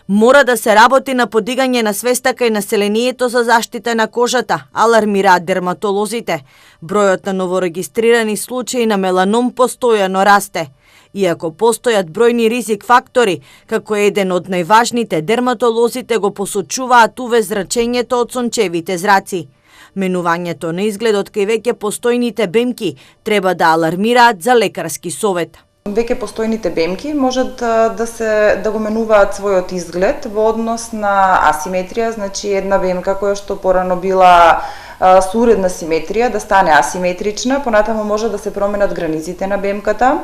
Мора да се работи на подигање на свеста кај населението за заштита на кожата, алармираат дерматолозите. Бројот на новорегистрирани случаи на меланом постојано расте. Иако постојат бројни ризик фактори, како еден од најважните, дерматолозите го посочуваат УВ зрачењето од сончевите зраци. Менувањето на изгледот кај веќе постојните бемки треба да алармираат за лекарски совет. Веќе постојните бемки можат да го менуваат својот изглед во однос на асиметрија, значи една бемка која што порано била со уредна симетрија да стане асиметрична, понатаму може да се променат границите на бемката,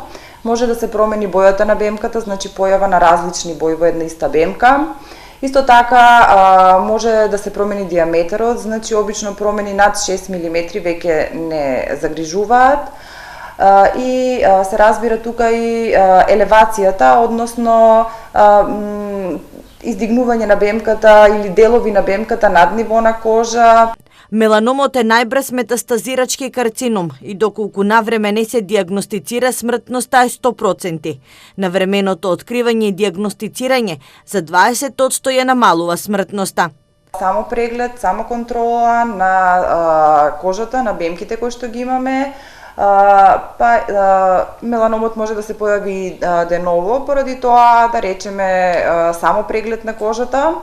може да се промени бојата на бемката, значи појава на различни бои во една иста бемка. Исто така може да се промени диаметерот, значи обично промени над 6 мм веќе не загрижуваат. И се разбира тука и елевацијата, односно издигнување на бемката или делови на бемката над ниво на кожа. Меланомот е најбрз метастазирачки карцином и доколку навреме не се диагностицира, смртноста е 100%. Навременото откривање и диагностицирање за 20% ја намалува смртноста. Само преглед, само контрола на кожата, на бемките кои што ги имаме, меланомот може да се појави деново, поради тоа да речеме само преглед на кожата,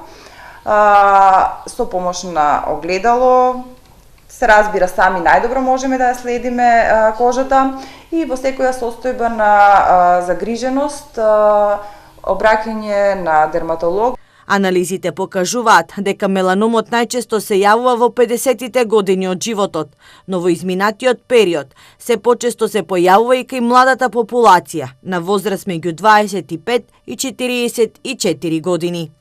со помош на огледало, се разбира сами најдобро можеме да ја следиме кожата и во секоја состојба на загриженост, обраќање на дерматолог. Анализите покажуваат дека меланомот најчесто се јавува во 50-тите години од животот, но во изминатиот период се почесто се појавува и кај младата популација на возраст меѓу 25 и 44 години.